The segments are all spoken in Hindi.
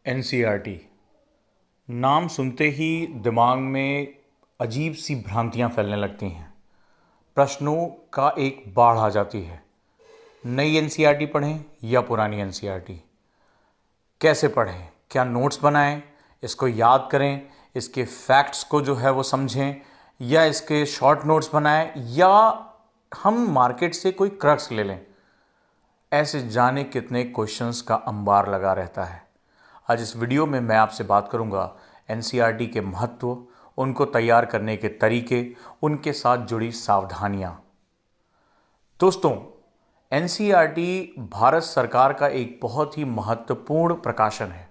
एनसीईआरटी नाम सुनते ही दिमाग में अजीब सी भ्रांतियां फैलने लगती हैं। प्रश्नों का एक बाढ़ आ जाती है। नई एनसीईआरटी पढ़ें या पुरानी एनसीईआरटी? कैसे पढ़ें? क्या नोट्स बनाएं? इसको याद करें? इसके फैक्ट्स को जो है वो समझें, या इसके शॉर्ट नोट्स बनाएं, या हम मार्केट से कोई क्रक्स ले लें? ऐसे जाने कितने क्वेश्चंस का अंबार लगा रहता है। आज इस वीडियो में मैं आपसे बात करूंगा एनसीईआरटी के महत्व, उनको तैयार करने के तरीके, उनके साथ जुड़ी सावधानियां। दोस्तों, एनसीईआरटी भारत सरकार का एक बहुत ही महत्वपूर्ण प्रकाशन है।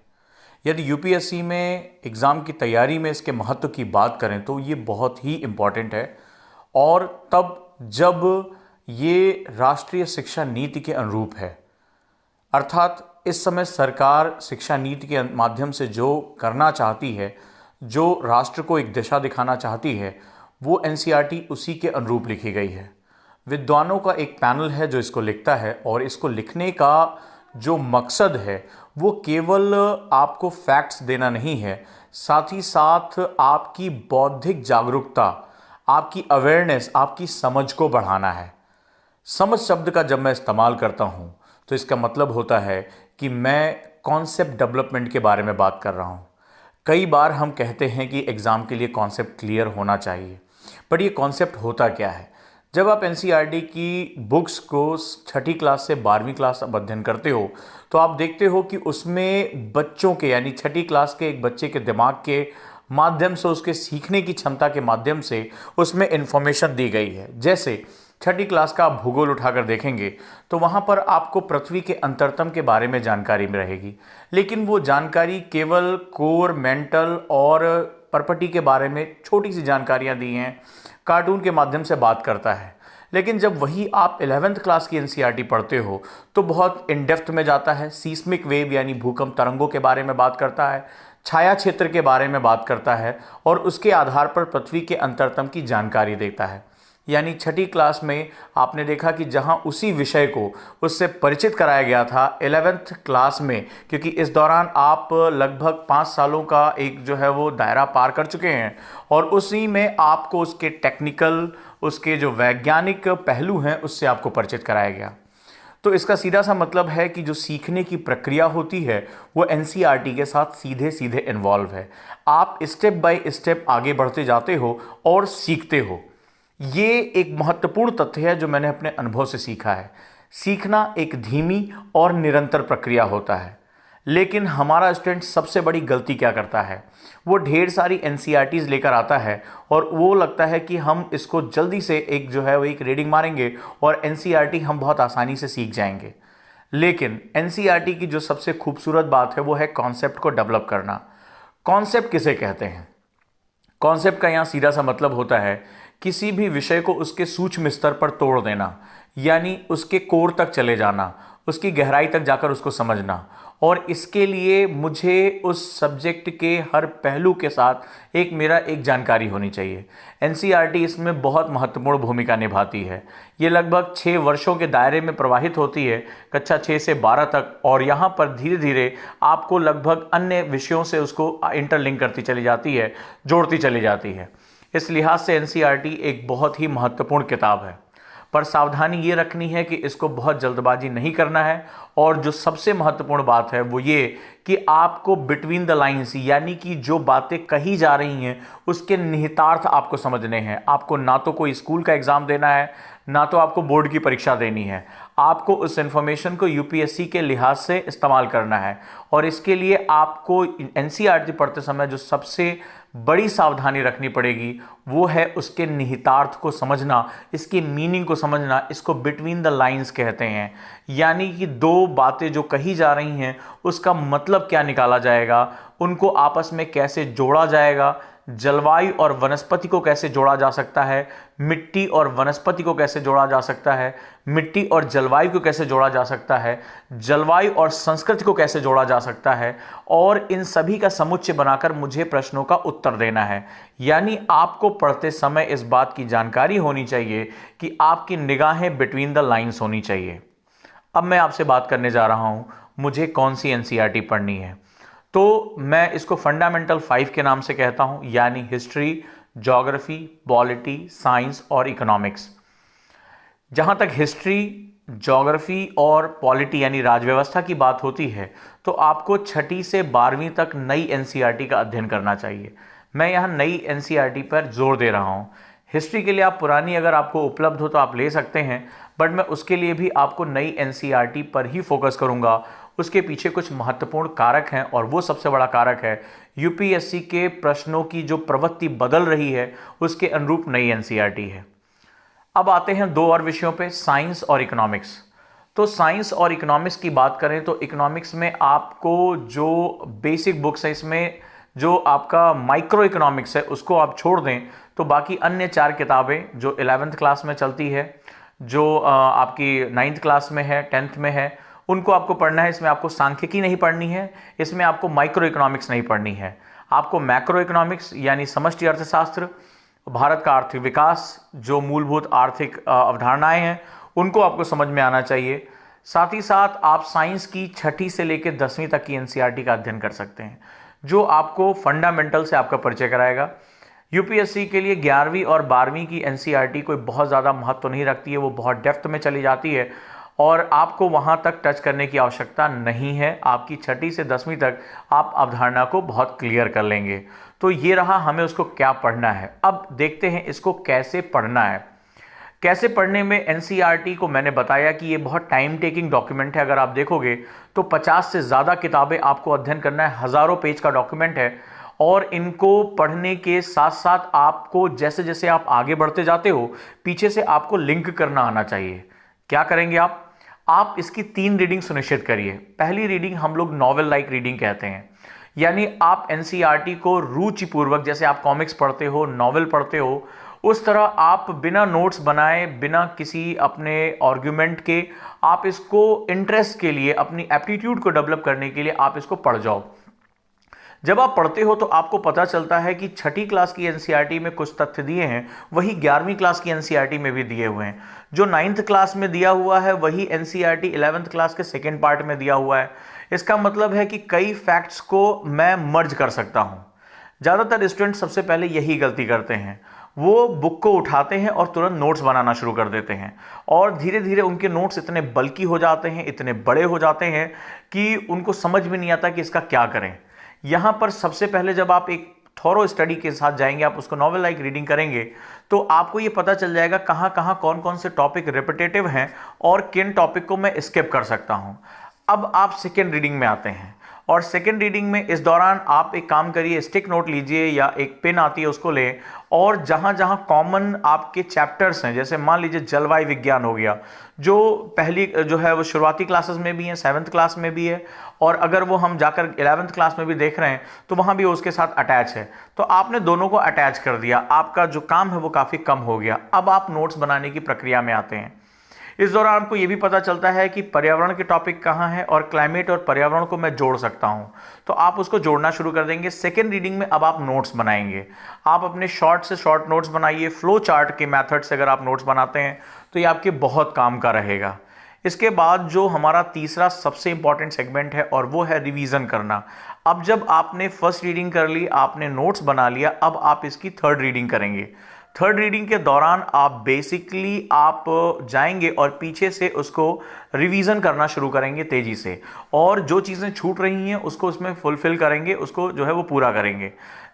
यदि यूपीएससी में एग्ज़ाम की तैयारी में इसके महत्व की बात करें तो ये बहुत ही इम्पॉर्टेंट है, और तब जब ये राष्ट्रीय शिक्षा नीति के अनुरूप है। अर्थात इस समय सरकार शिक्षा नीति के माध्यम से जो करना चाहती है, जो राष्ट्र को एक दिशा दिखाना चाहती है, वो एनसीईआरटी उसी के अनुरूप लिखी गई है। विद्वानों का एक पैनल है जो इसको लिखता है, और इसको लिखने का जो मकसद है वो केवल आपको फैक्ट्स देना नहीं है, साथ ही साथ आपकी बौद्धिक जागरूकता, आपकी अवेयरनेस, आपकी समझ को बढ़ाना है। समझ शब्द का जब मैं इस्तेमाल करता हूं तो इसका मतलब होता है कि मैं कॉन्सेप्ट डेवलपमेंट के बारे में बात कर रहा हूं। कई बार हम कहते हैं कि एग्ज़ाम के लिए कॉन्सेप्ट क्लियर होना चाहिए, पर ये कॉन्सेप्ट होता क्या है? जब आप एनसीईआरटी की बुक्स को छठी क्लास से 12वीं क्लास तक अध्ययन करते हो तो आप देखते हो कि उसमें बच्चों के, यानी छठी क्लास के एक बच्चे के दिमाग के माध्यम से, उसके सीखने की क्षमता के माध्यम से उसमें इंफॉर्मेशन दी गई है। जैसे छठी क्लास का आप भूगोल उठाकर देखेंगे तो वहाँ पर आपको पृथ्वी के अंतरतम के बारे में जानकारी रहेगी, लेकिन वो जानकारी केवल कोर, मेंटल और परपटी के बारे में छोटी सी जानकारियाँ दी हैं, कार्टून के माध्यम से बात करता है। लेकिन जब वही आप 11th क्लास की एनसीईआरटी पढ़ते हो तो बहुत इन डेप्थ में जाता है। सीस्मिक वेव यानी भूकंप तरंगों के बारे में बात करता है, छाया क्षेत्र के बारे में बात करता है, और उसके आधार पर पृथ्वी के अंतरतम की जानकारी देता है। यानी छठी क्लास में आपने देखा कि जहां उसी विषय को उससे परिचित कराया गया था 11th क्लास में, क्योंकि इस दौरान आप लगभग 5 सालों का एक जो है वो दायरा पार कर चुके हैं, और उसी में आपको उसके टेक्निकल, उसके जो वैज्ञानिक पहलू हैं उससे आपको परिचित कराया गया। तो इसका सीधा सा मतलब है कि जो सीखने की प्रक्रिया होती है वो एनसीईआरटी के साथ सीधे सीधे इन्वॉल्व है। आप स्टेप बाय स्टेप आगे बढ़ते जाते हो और सीखते हो। ये एक महत्वपूर्ण तथ्य है जो मैंने अपने अनुभव से सीखा है। सीखना एक धीमी और निरंतर प्रक्रिया होता है, लेकिन हमारा स्टूडेंट सबसे बड़ी गलती क्या करता है? वो ढेर सारी एनसीईआरटीज़ लेकर आता है और वो लगता है कि हम इसको जल्दी से एक जो है वो एक रीडिंग मारेंगे और एनसीईआरटी हम बहुत आसानी से सीख जाएंगे। लेकिन एनसीईआरटी की जो सबसे खूबसूरत बात है वो है कॉन्सेप्ट को डेवलप करना। कॉन्सेप्ट किसे कहते हैं? कॉन्सेप्ट का यहाँ सीधा सा मतलब होता है किसी भी विषय को उसके सूक्ष्म स्तर पर तोड़ देना, यानी उसके कोर तक चले जाना, उसकी गहराई तक जाकर उसको समझना। और इसके लिए मुझे उस सब्जेक्ट के हर पहलू के साथ मेरा एक जानकारी होनी चाहिए। एनसीईआरटी इसमें बहुत महत्वपूर्ण भूमिका निभाती है। ये लगभग 6 वर्षों के दायरे में प्रवाहित होती है, कक्षा 6 से 12 तक, और यहाँ पर धीरे धीरे आपको लगभग अन्य विषयों से उसको इंटरलिंक करती चली जाती है, जोड़ती चली जाती है। इस लिहाज से एनसीईआरटी एक बहुत ही महत्वपूर्ण किताब है, पर सावधानी ये रखनी है कि इसको बहुत जल्दबाजी नहीं करना है। और जो सबसे महत्वपूर्ण बात है वो ये कि आपको बिटवीन द लाइंस, यानी कि जो बातें कही जा रही हैं उसके निहितार्थ आपको समझने हैं। आपको ना तो कोई स्कूल का एग्ज़ाम देना है, ना तो आपको बोर्ड की परीक्षा देनी है। आपको उस इन्फॉर्मेशन को यूपीएससी के लिहाज से इस्तेमाल करना है, और इसके लिए आपको एनसीईआरटी पढ़ते समय जो सबसे बड़ी सावधानी रखनी पड़ेगी वो है उसके निहितार्थ को समझना, इसकी मीनिंग को समझना। इसको बिटवीन द लाइंस कहते हैं, यानी कि दो बातें जो कही जा रही हैं उसका मतलब क्या निकाला जाएगा, उनको आपस में कैसे जोड़ा जाएगा, जलवायु और वनस्पति को कैसे जोड़ा जा सकता है, मिट्टी और वनस्पति को कैसे जोड़ा जा सकता है, मिट्टी और जलवायु को कैसे जोड़ा जा सकता है, जलवायु और संस्कृति को कैसे जोड़ा जा सकता है, और इन सभी का समुच्चय बनाकर मुझे प्रश्नों का उत्तर देना है। यानी आपको पढ़ते समय इस बात की जानकारी होनी चाहिए कि आपकी निगाहें बिटवीन द लाइंस होनी चाहिए। अब मैं आपसे बात करने जा रहा हूं मुझे कौन सी एनसीईआरटी पढ़नी है। तो मैं इसको फंडामेंटल 5 के नाम से कहता हूं, यानी हिस्ट्री, ज्योग्राफी, पॉलिटी, साइंस और इकोनॉमिक्स। जहां तक हिस्ट्री, ज्योग्राफी और पॉलिटी यानी राजव्यवस्था की बात होती है, तो आपको 6ठी से 12वीं तक नई एनसीईआरटी का अध्ययन करना चाहिए। मैं यहाँ नई एनसीईआरटी पर जोर दे रहा हूँ। हिस्ट्री के लिए आप पुरानी अगर आपको उपलब्ध हो तो आप ले सकते हैं, बट मैं उसके लिए भी आपको नई एनसीईआरटी पर ही फोकस करूँगा। उसके पीछे कुछ महत्वपूर्ण कारक हैं और वो सबसे बड़ा कारक है यूपीएससी के प्रश्नों की जो प्रवृत्ति बदल रही है, उसके अनुरूप नई एनसीईआरटी है। अब आते हैं 2 और विषयों पे, साइंस और इकोनॉमिक्स। तो साइंस और इकोनॉमिक्स की बात करें तो इकोनॉमिक्स में आपको जो बेसिक बुक्स है, इसमें जो आपका माइक्रो इकोनॉमिक्स है उसको आप छोड़ दें तो बाकी अन्य 4 किताबें जो 11th क्लास में चलती है, जो आपकी 9th क्लास में है, 10th में है, उनको आपको पढ़ना है। इसमें आपको सांख्यिकी नहीं पढ़नी है, इसमें आपको माइक्रो इकोनॉमिक्स नहीं पढ़नी है। आपको मैक्रो इकोनॉमिक्स यानी समष्टि अर्थशास्त्र, भारत का आर्थिक विकास, जो मूलभूत आर्थिक अवधारणाएं हैं, उनको आपको समझ में आना चाहिए। साथ ही साथ आप साइंस की 6ठी से लेकर 10वीं तक की एनसीईआरटी का अध्ययन कर सकते हैं, जो आपको फंडामेंटल से आपका परिचय कराएगा। यूपीएससी के लिए 11वीं और 12वीं की एनसीईआरटी कोई बहुत ज़्यादा महत्व नहीं रखती है, वो बहुत डेप्थ में चली जाती है और आपको वहाँ तक टच करने की आवश्यकता नहीं है। आपकी 6ठी से 10वीं तक आप अवधारणा को बहुत क्लियर कर लेंगे। तो ये रहा हमें उसको क्या पढ़ना है। अब देखते हैं इसको कैसे पढ़ना है। कैसे पढ़ने में एनसीईआरटी को मैंने बताया कि ये बहुत टाइम टेकिंग डॉक्यूमेंट है। अगर आप देखोगे तो 50 से ज़्यादा किताबें आपको अध्ययन करना है, हज़ारों पेज का डॉक्यूमेंट है और इनको पढ़ने के साथ साथ आपको जैसे जैसे आप आगे बढ़ते जाते हो, पीछे से आपको लिंक करना आना चाहिए। क्या करेंगे आप इसकी 3 रीडिंग सुनिश्चित करिए। पहली रीडिंग हम लोग नॉवेल लाइक रीडिंग कहते हैं, यानी आप एनसीईआरटी को रुचिपूर्वक, जैसे आप कॉमिक्स पढ़ते हो, नॉवेल पढ़ते हो, उस तरह आप बिना नोट्स बनाए, बिना किसी अपने आर्ग्यूमेंट के, आप इसको इंटरेस्ट के लिए, अपनी एप्टीट्यूड को डेवलप करने के लिए आप इसको पढ़ जाओ। जब आप पढ़ते हो तो आपको पता चलता है कि 6ठी क्लास की एनसीईआरटी में कुछ तथ्य दिए हैं, वही 11वीं क्लास की एनसीईआरटी में भी दिए हुए हैं। जो 9th क्लास में दिया हुआ है वही एनसीईआरटी 11th क्लास के सेकेंड पार्ट में दिया हुआ है। इसका मतलब है कि कई फैक्ट्स को मैं मर्ज कर सकता हूं। ज़्यादातर स्टूडेंट सबसे पहले यही गलती करते हैं, वो बुक को उठाते हैं और तुरंत नोट्स बनाना शुरू कर देते हैं और धीरे धीरे उनके नोट्स इतने बल्कि हो जाते हैं, इतने बड़े हो जाते हैं कि उनको समझ में नहीं आता कि इसका क्या करें। यहाँ पर सबसे पहले जब आप एक थॉरो स्टडी के साथ जाएंगे, आप उसको नॉवेल लाइक रीडिंग करेंगे, तो आपको ये पता चल जाएगा कहाँ कहाँ कौन कौन से टॉपिक रिपीटेटिव हैं और किन टॉपिक को मैं स्किप कर सकता हूँ। अब आप सेकेंड रीडिंग में आते हैं और सेकेंड रीडिंग में इस दौरान आप एक काम करिए, स्टिक नोट लीजिए या एक पेन आती है उसको लें और जहाँ जहाँ कॉमन आपके चैप्टर्स हैं, जैसे मान लीजिए जलवायु विज्ञान हो गया, जो पहली जो है वो शुरुआती क्लासेस में भी है, 7th क्लास में भी है और अगर वो हम जाकर 11th क्लास में भी देख रहे हैं तो वहाँ भी उसके साथ अटैच है। तो आपने दोनों को अटैच कर दिया, आपका जो काम है वो काफ़ी कम हो गया। अब आप नोट्स बनाने की प्रक्रिया में आते हैं। इस दौरान आपको यह भी पता चलता है कि पर्यावरण के टॉपिक कहाँ हैं और क्लाइमेट और पर्यावरण को मैं जोड़ सकता हूं, तो आप उसको जोड़ना शुरू कर देंगे। सेकेंड रीडिंग में अब आप नोट्स बनाएंगे। आप अपने शॉर्ट से शॉर्ट नोट्स बनाइए। फ्लो चार्ट के मेथड से अगर आप नोट्स बनाते हैं तो ये आपके बहुत काम का रहेगा। इसके बाद जो हमारा तीसरा सबसे इंपॉर्टेंट सेगमेंट है और वो है रिवीजन करना। अब जब आपने फर्स्ट रीडिंग कर ली, आपने नोट्स बना लिया, अब आप इसकी थर्ड रीडिंग करेंगे। थर्ड रीडिंग के दौरान आप बेसिकली आप जाएंगे और पीछे से उसको रिवीजन करना शुरू करेंगे तेजी से, और जो चीज़ें छूट रही हैं उसको उसमें फुलफिल करेंगे, उसको जो है वो पूरा करेंगे।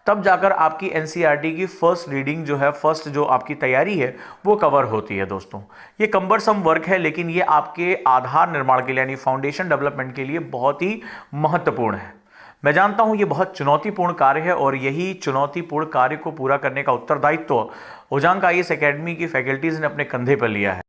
तब जाकर आपकी एनसीईआरटी की फर्स्ट रीडिंग जो है, फर्स्ट जो आपकी तैयारी है वो कवर होती है। दोस्तों, ये कम्बरसम वर्क है, लेकिन ये आपके आधार निर्माण के लिए यानी फाउंडेशन डेवलपमेंट के लिए बहुत ही महत्वपूर्ण है। मैं जानता हूं ये बहुत चुनौतीपूर्ण कार्य है और यही चुनौतीपूर्ण कार्य को पूरा करने का उत्तरदायित्व उजांग आईएएस एकेडमी की फैकल्टीज ने अपने कंधे पर लिया है।